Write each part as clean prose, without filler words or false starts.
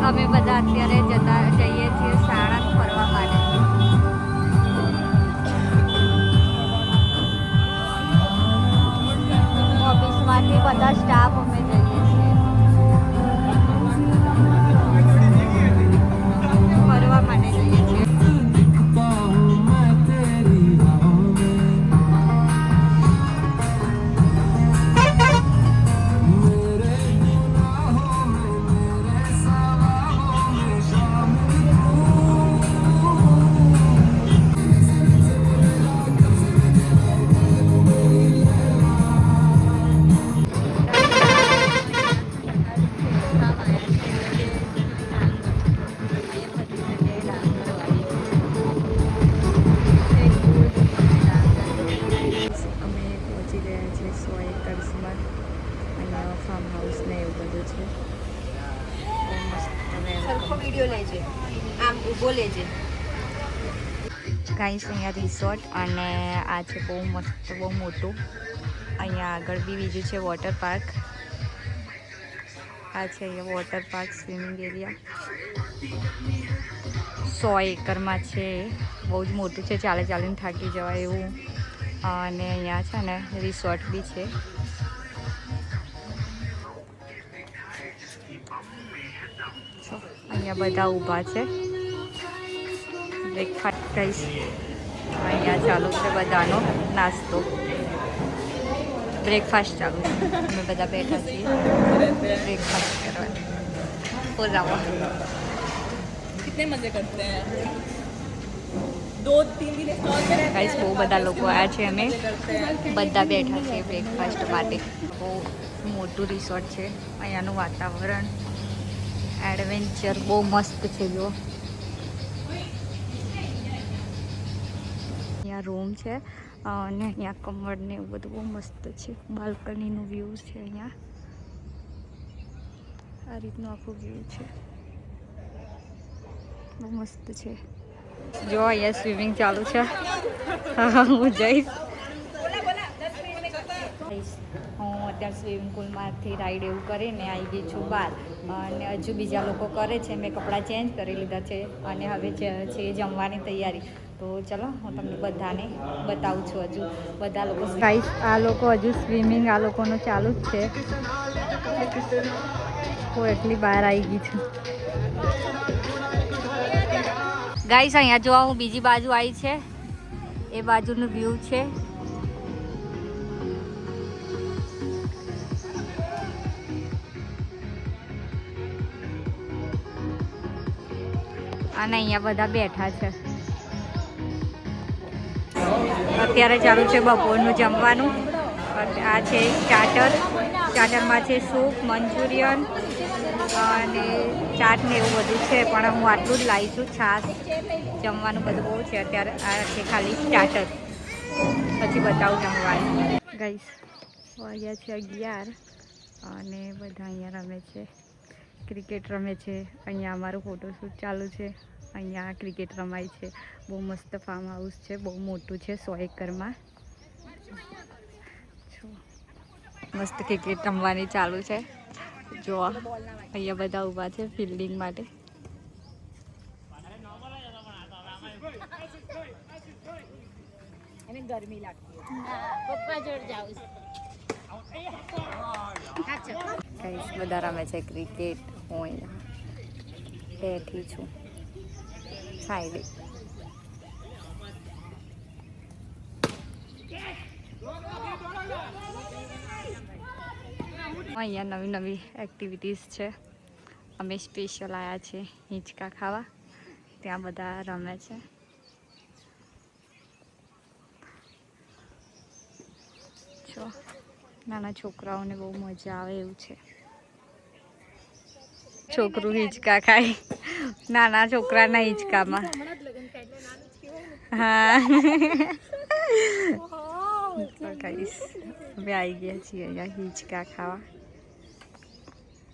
અમે બધા અત્યારે જઈએ છીએ સાણંદ ફરવા માટે. ઓફિસમાંથી બધા સ્ટાફ અમે જઈએ છીએ ફરવા માટે જઈએ છીએ. ગાઈસ અહીંયા રિસોર્ટ અને આ છે બહુ મસ્ત બહુ મોટું. અહીંયા આગળ બી બીજું છે વોટર પાર્ક. આ છે અહીંયા વોટર પાર્ક સ્વિમિંગ એરિયા 100 એકરમાં છે. બહુ જ મોટું છે, ચાલીને થાકી જવાય એવું. અને અહીંયા છે ને રિસોર્ટ બી છે. અહીંયા બધા ઊભા છે. બ્રેકફાસ્ટ કહીશ અહીંયા ચાલુ છે બધાનો નાસ્તો. બ્રેકફાસ્ટ ચાલુ છે. અમે બધા બેઠા છીએ બ્રેકફાસ્ટ કરવા. हो जाओ कितने मजे करते हैं 2-3 दिन गाइस બહુ બધા લોકો આવ્યા છે. અમે બધા બેઠા છીએ બ્રેકફાસ્ટ માટે. બહુ મોટું રિસોર્ટ છે. અહીંયાનું વાતાવરણ એડવેન્ચર બહુ મસ્ત છે. જો અહીંયા રૂમ છે અને અહીંયા કમળ ને એવું બધું બહુ મસ્ત છે. બાલ્કનીનું વ્યૂ છે. અહીંયા આ રીતનું આખું વ્યૂ છે. બહુ મસ્ત છે. જો અહીંયા સ્વિમિંગ ચાલુ છે. હું જઈશ. હું અત્યારે સ્વિમિંગ પુલમાંથી રાઈડ એવું કરીને આવી ગઈ છું બહાર. અને હજુ બીજા લોકો કરે છે. મેં કપડાં ચેન્જ કરી લીધા છે અને હવે છે જમવાની તૈયારી. તો ચલો હું તમને બધાને બતાવું છું. હજુ બધા લોકો ગાઈસ આ લોકો હજુ સ્વિમિંગ આ લોકોનું ચાલુ જ છે. હું એટલી બહાર આવી ગઈ છું. ગાઈસ અહીંયા જોવા હું બીજી બાજુ આવી છે. એ બાજુનું વ્યૂ છે. અને અહીંયા બધા બેઠા છે. અત્યારે ચાલુ છે બપોરનું જમવાનું. આ છે સ્ટાર્ટરમાં છે સૂપ, મંચુરિયન અને ચાટ ને એવું બધું છે. પણ હું આટલું જ લાવી છું. છાશ જમવાનું બધું બહુ છે. અત્યારે આ છે ખાલી સ્ટાર્ટર. પછી બતાવું જમવાનું. ગાઈસ વાગ્યા છે 11 અને બધા અહીંયા રમે છે. ક્રિકેટ રમે છે. અહીંયા અમારું ફોટોશૂટ ચાલુ છે. અહીંયા ક્રિકેટ રમાય છે. બહુ મસ્ત ફાર્મ હાઉસ છે. બહુ મોટું છે 100 એકરમાં. મસ્ત ક્રિકેટ રમવાની ચાલુ છે. જો અહીંયા બધા ઊભા છે ફિલ્ડિંગ માટે. ગરમી લાગતી પપ્પા જોડ જાઉં ગાઈસ બધા રમે છે ક્રિકેટ. હું અહીંયા બેઠી છું સાઈડે. અહીંયા નવી નવી એક્ટિવિટીઝ છે. અમે સ્પેશિયલ આવ્યા છે હિંચકા ખાવા. ત્યાં બધા રમે છે. જો નાના છોકરાઓને બહુ મજા આવે એવું છે. છોકરું હિંચકા ખાય નાના છોકરાના હિંચકામાં. હા હવે આવી ગયા છીએ અહીંયા હિંચકા ખાવા.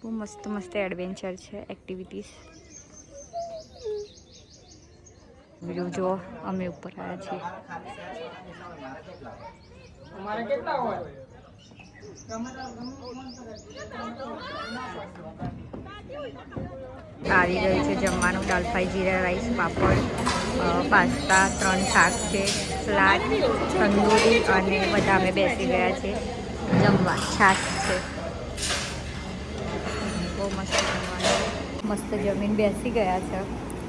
બહુ મસ્ત મસ્ત એડવેન્ચર છે એક્ટિવિટીઝ. બીજું જો અમે ઉપર આવ્યા છીએ. આવી ગયું છે જમવાનું. દાળ ફ્રાય, જીરા રાઈસ, પાપડ, પાસ્તા, 3 શાક છે, સલાડ, તંદૂરી અને બધા અમે બેસી ગયા છે જમવા. છાશ છે. બહુ મસ્ત જમવાનું. મસ્ત જમીન બેસી ગયા છે.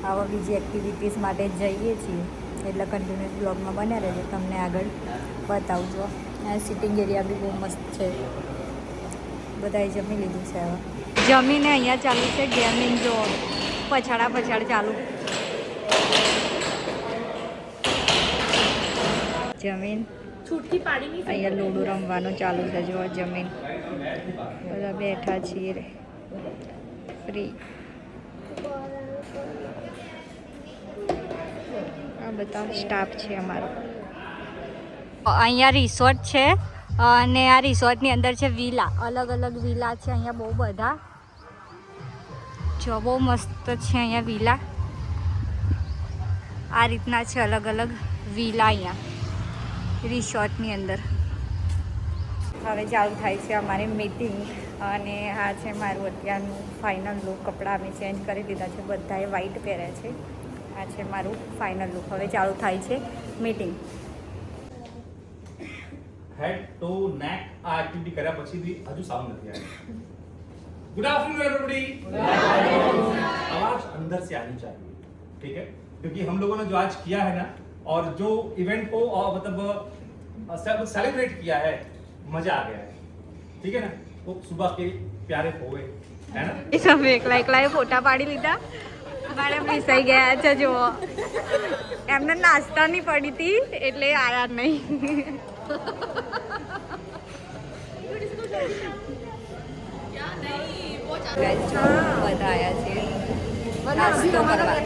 આવા બીજી એક્ટિવિટીઝ માટે જઈએ છીએ એટલે કન્ટિન્યુઅસ બ્લોગમાં બન્યા રહેજો. તમને આગળ બતાવજો. આ સિટિંગ એરિયા બી બહુ મસ્ત છે. બધાએ જમી લીધું છે હવે. જમીને અહીંયા ચાલુ છે ગેમિંગ. જો પછાડ ચાલુ. જમીન છૂટકી પાડી નહીં અહીંયા લૂડો રમવાનું ચાલુ છે. જો જમીન બધા બેઠા છીએ ફ્રી. આ બધા સ્ટાફ છે અમારો. અહીંયા રિસોર્ટ છે અને આ રિસોર્ટની અંદર છે વિલા. અલગ અલગ વિલા છે અહીંયા બહુ બધા. જો બહુ મસ્ત છે અહીંયા વિલા. આ રીતના છે અલગ અલગ વિલા અહીંયા રિસોર્ટની અંદર. હવે ચાલુ થાય છે અમારી મીટિંગ અને આ છે મારું અત્યારનું ફાઇનલ લુક. કપડાં અમે ચેન્જ કરી દીધા છે. બધાએ વ્હાઈટ પહેર્યા છે. આ છે મારું ફાઇનલ લુક. હવે ચાલુ થાય છે મીટિંગ. हेड टू नेक आ एक्टिविटी કર્યા પછી भी હજુ સાઉન્ડ નથી આવ્યો. Good afternoon everybody. आवाज अंदर से आनी चाहिए, ठीक है? क्योंकि हम लोगों ने जो आज किया है ना और जो इवेंट को मतलब सब सेलिब्रेट किया है, मजा आ गया है, ठीक है ना? वो सुबह के प्यारे पोए है ना. તમે એકલા ફોટા પાડી લીધા. મારે પીસાઈ ગયા છે. જુઓ એમને નાસ્તાની પડી હતી એટલે આયા નહીં. બધા આયા છે નાસ્તો કરવા.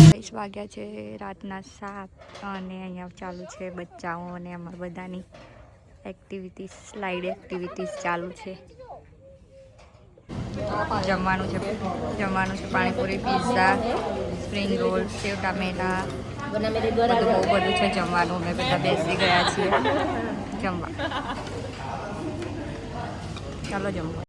22 વાગ્યા છે રાતના 7 અને અહીંયા ચાલુ છે બચ્ચાઓ અને અમારા બધાની એક્ટિવિટીઝ, સ્લાઇડ એક્ટિવિટીઝ ચાલુ છે. જમવાનું છે પાણીપુરી, પિઝા, સ્પ્રિંગ રોલ, સેવ ટામેટા, બધું બહુ બધું છે જમવાનું. અમે બધા બેસી ગયા છીએ જમવા. ચાલો જમવા.